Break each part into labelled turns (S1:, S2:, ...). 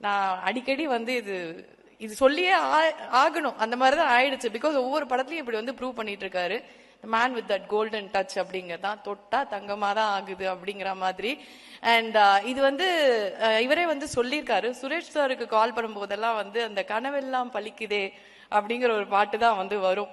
S1: நான் அடிக்கடி வந்து இது சொல்லியே ஆகணும், அந்த மாதிரிதான் ஆயிடுச்சு. பிகாஸ் ஒவ்வொரு படத்துலயும் இப்படி வந்து ப்ரூவ் பண்ணிட்டு இருக்காரு. Man with that golden touch அப்படிங்கறதான், தொட்டா தங்கமா தான் ஆகுது அப்படிங்கிற மாதிரி. அண்ட் இது வந்து இவரே வந்து சொல்லியிருக்காரு. சுரேஷ் சாருக்கு கால் பண்ணும்போதெல்லாம் வந்து அந்த கனவெல்லாம் பலிக்குதே அப்படிங்கிற ஒரு பாட்டு தான் வந்து வரும்.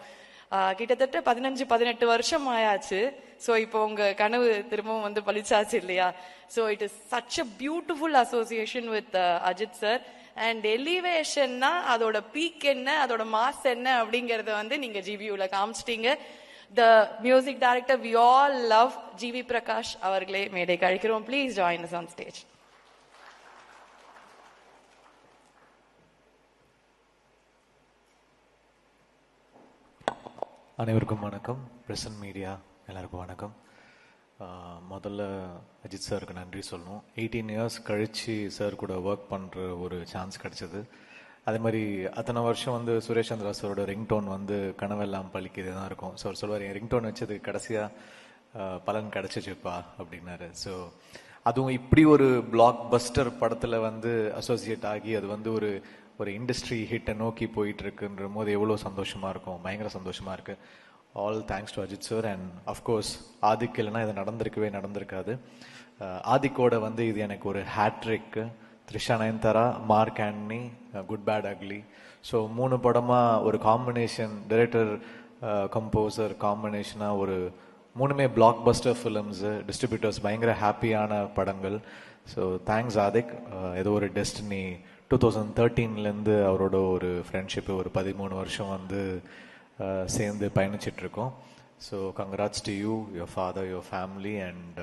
S1: கிட்டத்தட்ட 15-18 வருஷம் ஆயாச்சு. ஸோ இப்போ உங்க கனவு திரும்பவும் வந்து பழிச்சாச்சு இல்லையா? So it is such a beautiful association with Ajith sir. And எலிவேஷன்னா அதோட பீக் என்ன, அதோட மாஸ் என்ன அப்படிங்கறத வந்து நீங்க ஜிவியூல காமிச்சிட்டீங்க. The music director we all love GV Prakash அவர்களே மேடைக்கு அழைக்கிறோம். Please join us on stage.
S2: அனைவருக்கும் வணக்கம். பிரசன்ட் மீடியா எல்லாருக்கும் வணக்கம். முதல்ல அஜித் சாருக்கு நன்றி சொல்லணும். 18 இயர்ஸ் கழிச்சு சார் கூட ஒர்க் பண்ணுற ஒரு சான்ஸ் கிடைச்சது. அதே மாதிரி அத்தனை வருஷம் வந்து சுரேஷ் சந்திரா சாரோட ரிங்டோன் வந்து கனவெல்லாம் பலிக்குது தான் இருக்கும். ஸோ அவர் சொல்லுவார், என் ரிங்டோன் வச்சது கடைசியாக பலன் கிடைச்சிச்சுப்பா அப்படின்னாரு. ஸோ அதுவும் இப்படி ஒரு பிளாக் பஸ்டர் படத்தில் வந்து அசோசியேட் ஆகி அது வந்து ஒரு இண்டஸ்ட்ரி ஹிட்டை நோக்கி போயிட்டு இருக்குன்ற போது எவ்வளோ சந்தோஷமா இருக்கும், பயங்கர சந்தோஷமா இருக்கு. All thanks to Ajith sir. And of course Adhik இல்லைன்னா இது நடந்திருக்காது. ஆதிக்கோட வந்து இது எனக்கு ஒரு hat-trick. Trisha Nayanthara, Mark Antony, good bad ugly. So 3 படமா ஒரு காம்பினேஷன், டைரக்டர் கம்போசர் காம்பினேஷனாக ஒரு 3மே பிளாக் பஸ்டர் ஃபிலிம்ஸ், டிஸ்ட்ரிபியூட்டர்ஸ் பயங்கர ஹாப்பியான படங்கள். So thanks Adhik. ஏதோ ஒரு டெஸ்டினி 2013லேருந்து அவரோட ஒரு ஃப்ரெண்ட்ஷிப்பு ஒரு 13 வருஷம் வந்து சேர்ந்து பயணிச்சிட்ருக்கோம். So congrats to you, your father, your family. And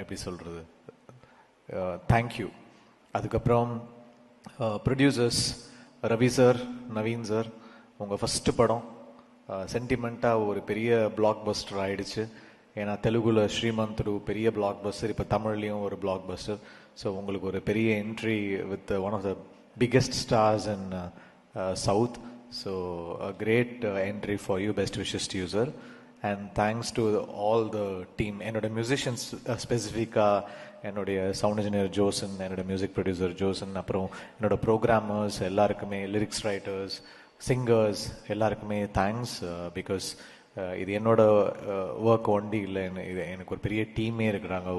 S2: எப்படி சொல்கிறது, தேங்க்யூ. அதுக்கப்புறம் producers Ravi sir, Naveen sir, உங்கள் ஃபஸ்ட்டு படம் சென்டிமெண்ட்டாக ஒரு பெரிய பிளாக் பஸ்டர் ஆயிடுச்சு. ஏன்னா தெலுங்குல ஸ்ரீமந்த்ரு பெரிய பிளாக் பஸ்டர், இப்போ தமிழ்லேயும் ஒரு பிளாக் பஸ்டர். ஸோ உங்களுக்கு ஒரு பெரிய entry with one of the biggest stars in south. So a great entry for you. Best wishes to you sir. And thanks to all the team. என்னோட மியூசிஷியன்ஸ் ஸ்பெசிஃபிக்காக என்னுடைய சவுண்ட் இன்ஜினியர் ஜோசன், என்னோட music producer ஜோசன், அப்புறம் என்னோட programmers எல்லாருக்குமே, lyrics writers, singers எல்லாருக்குமே thanks. Because இது என்னோட ஒர்க் ஒண்டி இல்லை, இது எனக்கு ஒரு பெரிய டீமே இருக்கிறாங்க.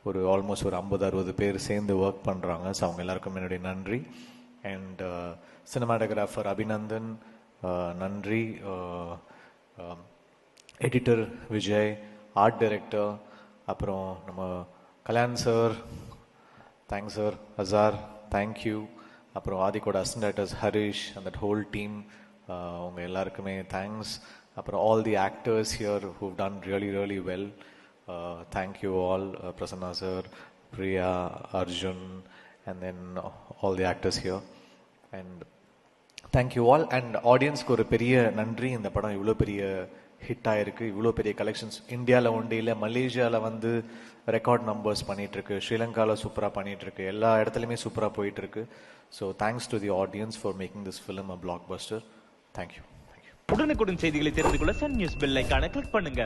S2: ஒரு ஆல்மோஸ்ட் ஒரு 50-60 பேர் சேர்ந்து ஒர்க் பண்ணுறாங்க. ஸோ அவங்க எல்லாருக்கும் என்னுடைய நன்றி. அண்ட் சினிமாட்டோகிராஃபர் அபிநந்தன் நன்றி, எடிட்டர் விஜய், ஆர்ட் டைரக்டர், அப்புறம் நம்ம Kalyan sir, thanks sir, Azhar, thank you. அப்புறம் ஆதிக்கோட assistant directors Harish and that whole team, அவங்க எல்லாருக்குமே தேங்க்ஸ். அப்புறம் all the actors here who done really really well, thank you all. Prasanna sir, Priya, Arjun, and then all the actors here. And thank you all. And audience-க்கு ஒரு பெரிய நன்றி. இந்த படம் இவ்வளோ பெரிய ஹிட் ஆயிருக்கு, இவ்வளோ பெரிய கலெக்ஷன்ஸ் இந்தியாவில் ஒன்றும் இல்லை, மலேசியாவில் வந்து ரெக்கார்ட் நம்பர்ஸ் பண்ணிட்டு இருக்கு, ஸ்ரீலங்காவில் சூப்பராக பண்ணிட்டு இருக்கு, எல்லா இடத்துலையுமே சூப்பராக போயிட்டு இருக்கு. So thanks to the audience for making this film a black Bastar. Thank you.
S3: உடனுக்குடன் செய்திகளை தெரிந்து கொள்ள சன் நியூஸ் பெல் ஐகானை கிளிக் பண்ணுங்க.